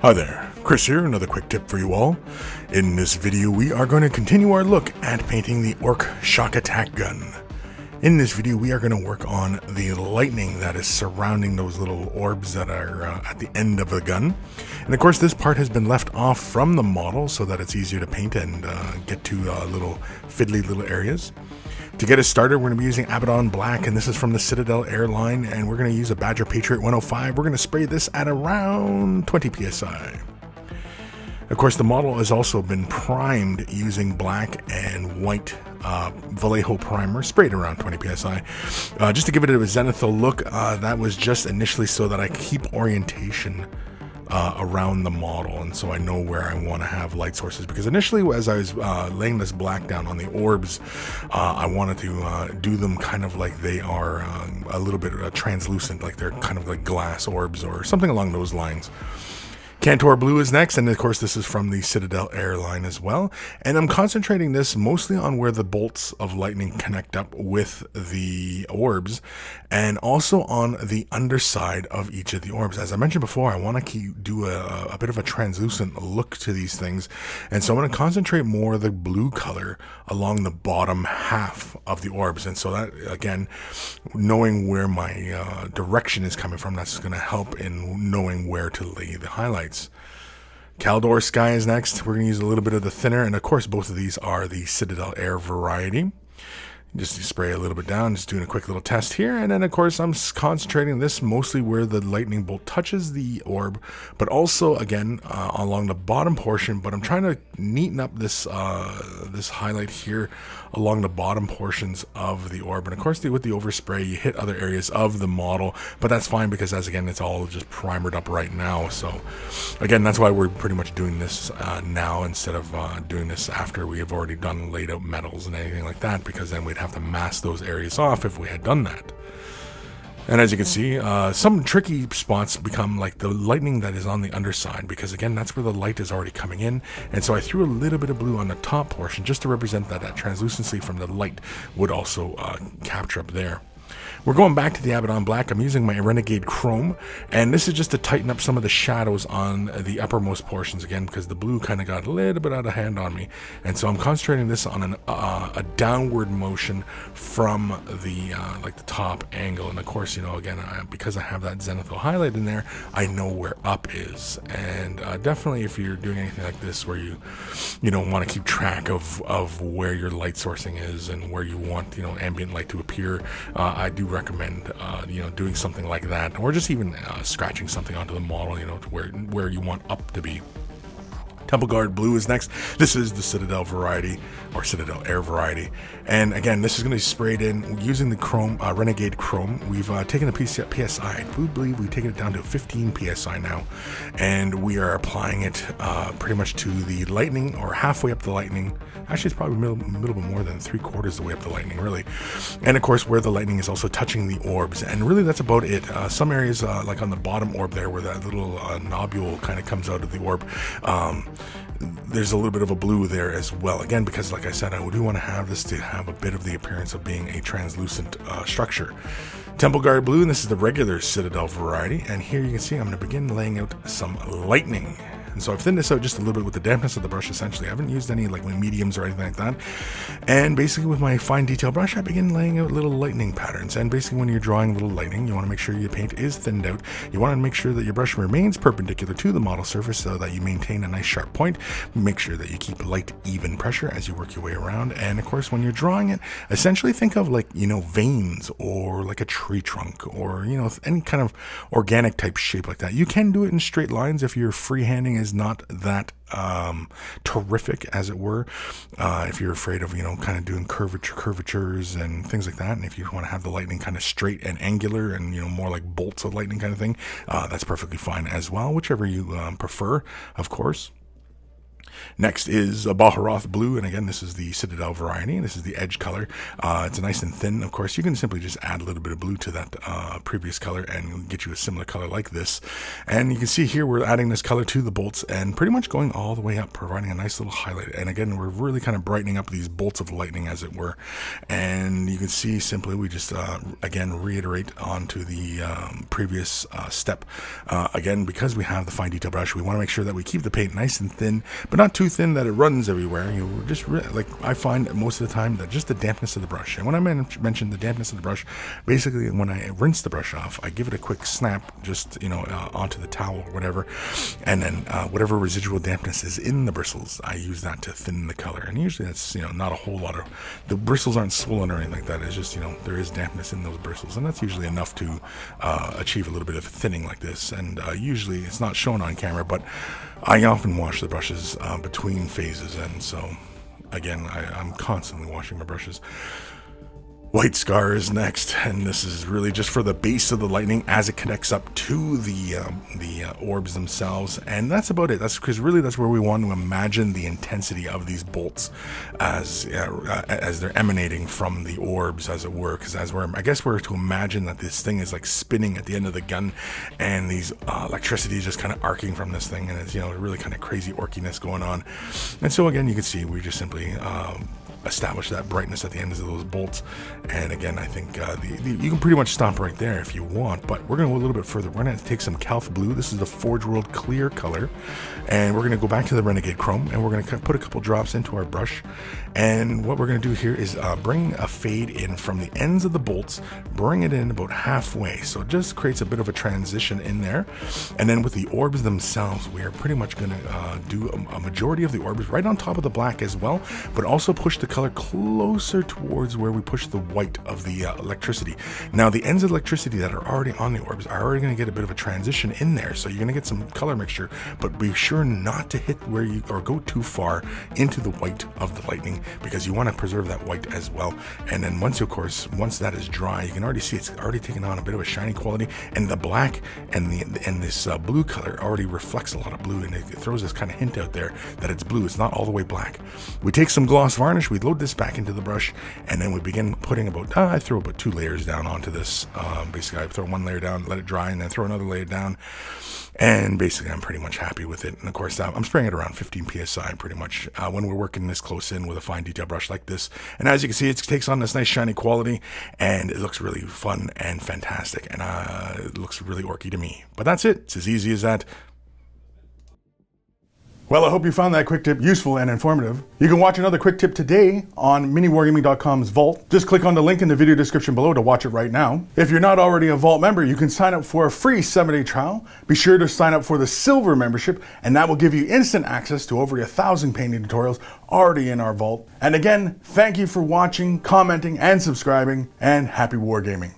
Hi there, Chris here, another quick tip for you all. In this video we are going to continue our look at painting the Ork Shokk Attack Gun. In this video we are going to work on the lightning that is surrounding those little orbs that are at the end of the gun. And of course this part has been left off from the model so that it's easier to paint and get to little fiddly little areas. To get us started, we're going to be using Abaddon Black, and this is from the Citadel airline, and we're going to use a Badger Patriot 105. We're going to spray this at around 20 psi. Of course, the model has also been primed using black and white Vallejo primer, sprayed around 20 psi. Just to give it a zenithal look, that was just initially so that I keep orientation around the model, and so I know where I want to have light sources, because initially as I was laying this black down on the orbs, I wanted to do them kind of like they are a little bit translucent, like they're kind of like glass orbs or something along those lines. Kantor Blue is next, and of course this is from the Citadel airline as well, and I'm concentrating this mostly on where the bolts of lightning connect up with the orbs, and also on the underside of each of the orbs. As I mentioned before, I want to do a bit of a translucent look to these things, and so I'm going to concentrate more of the blue color along the bottom half of the orbs, and so that, again, knowing where my direction is coming from, that's going to help in knowing where to lay the highlights. Caledor Sky is next. We're going to use a little bit of the thinner, and of course both of these are the Citadel Air variety. Just spray a little bit down, just doing a quick little test here, and then of course I'm concentrating this mostly where the lightning bolt touches the orb, but also again along the bottom portion, but I'm trying to neaten up this this highlight here along the bottom portions of the orb. And of course with the overspray you hit other areas of the model, but that's fine because, as again, it's all just primered up right now. So again, that's why we're pretty much doing this now instead of doing this after we have already done laid out metals and anything like that, because then we'd have to mask those areas off if we had done that. And as you can see, some tricky spots become like the lightning that is on the underside, because again, that's where the light is already coming in. And so I threw a little bit of blue on the top portion just to represent that translucency from the light would also capture up there. We're going back to the Abaddon Black. I'm using my Renegade Chrome, and this is just to tighten up some of the shadows on the uppermost portions again, because the blue kind of got a little bit out of hand on me. And so I'm concentrating this on a downward motion from the like the top angle. And of course, you know, again, because I have that zenithal highlight in there, I know where up is. And definitely if you're doing anything like this where you don't want to keep track of where your light sourcing is and where you want, you know, ambient light to appear, I do recommend doing something like that, or just even scratching something onto the model, you know, to where you want up to be. Temple Guard Blue is next. This is the Citadel variety, or Citadel Air variety, and again, this is going to be sprayed in using the Chrome, Renegade Chrome. We've taken the PSI. I believe we've taken it down to 15 PSI now, and we are applying it pretty much to the lightning, or halfway up the lightning. Actually, it's probably a little bit more than 3/4 of the way up the lightning, really. And of course, where the lightning is also touching the orbs, and really that's about it. Some areas, like on the bottom orb there, where that little nobule kind of comes out of the orb, there's a little bit of a blue there as well. Again, because like I said, I do want to have this to have a bit of the appearance of being a translucent structure. Temple Guard Blue, and this is the regular Citadel variety, and here you can see I'm going to begin laying out some lightning. And so I've thinned this out just a little bit with the dampness of the brush, essentially. I haven't used any like my mediums or anything like that. And basically with my fine detail brush, I begin laying out little lightning patterns. And basically when you're drawing little lightning, you want to make sure your paint is thinned out. You want to make sure that your brush remains perpendicular to the model surface so that you maintain a nice sharp point. Make sure that you keep light, even pressure as you work your way around. And of course, when you're drawing it, essentially think of like, you know, veins or like a tree trunk, or, you know, any kind of organic type shape like that. You can do it in straight lines if your freehanding is not that terrific, as it were. If you're afraid of, you know, kind of doing curvatures and things like that, and if you want to have the lightning kind of straight and angular and, you know, more like bolts of lightning kind of thing, that's perfectly fine as well, whichever you prefer, of course. Next is a Baharroth Blue, and again, this is the Citadel variety. This is the edge color. It's nice and thin. Of course, you can simply just add a little bit of blue to that previous color and get you a similar color like this. And you can see here we're adding this color to the bolts and pretty much going all the way up, providing a nice little highlight. And again, we're really kind of brightening up these bolts of lightning, as it were. And you can see simply we just, again, reiterate onto the previous step. Again, because we have the fine detail brush, we want to make sure that we keep the paint nice and thin, but not too thin that it runs everywhere. You just like I find most of the time that just the dampness of the brush. And when I mention the dampness of the brush, basically when I rinse the brush off, I give it a quick snap, just onto the towel or whatever, and then whatever residual dampness is in the bristles, I use that to thin the color. And usually that's not a whole lot of, the bristles aren't swollen or anything like that. It's just there is dampness in those bristles, and that's usually enough to achieve a little bit of thinning like this. And usually it's not shown on camera, but I often wash the brushes between phases, and so again I'm constantly washing my brushes. White Scar is next, and this is really just for the base of the lightning as it connects up to the orbs themselves, and that's about it. That's because really that's where we want to imagine the intensity of these bolts as they're emanating from the orbs, as it were. Because I guess we're to imagine that this thing is like spinning at the end of the gun, and these electricity is just kind of arcing from this thing, and it's really kind of crazy orkiness going on. And so again, you can see we just simply establish that brightness at the ends of those bolts. And again, I think you can pretty much stop right there if you want, but we're going to go a little bit further. We're going to take some Caledor Blue. This is the Forge World clear color, and we're going to go back to the Renegade Chrome, and we're going to put a couple drops into our brush. And what we're going to do here is bring a fade in from the ends of the bolts, bring it in about halfway, so it just creates a bit of a transition in there. And then with the orbs themselves, we are pretty much going to do a majority of the orbs right on top of the black as well, but also push the color closer towards where we push the white of the electricity. Now the ends of electricity that are already on the orbs are already going to get a bit of a transition in there, so you're going to get some color mixture, but be sure not to hit where you or go too far into the white of the lightning, because you want to preserve that white as well. And then once that is dry, you can already see it's already taken on a bit of a shiny quality, and the black and this blue color already reflects a lot of blue, and it throws this kind of hint out there that it's blue. It's not all the way black. We take some gloss varnish, we load this back into the brush, and then we begin putting I throw about 2 layers down onto this. Basically I throw 1 layer down, let it dry, and then throw another layer down, and basically I'm pretty much happy with it. And of course I'm spraying it around 15 psi pretty much when we're working this close in with a fine detail brush like this. And as you can see, it takes on this nice shiny quality, and it looks really fun and fantastic, and it looks really orky to me. But that's it. It's as easy as that. Well, I hope you found that quick tip useful and informative. You can watch another quick tip today on MiniWarGaming.com's Vault. Just click on the link in the video description below to watch it right now. If you're not already a Vault member, you can sign up for a free 7-day trial. Be sure to sign up for the Silver membership, and that will give you instant access to over 1,000 painting tutorials already in our Vault. And again, thank you for watching, commenting, and subscribing, and happy wargaming.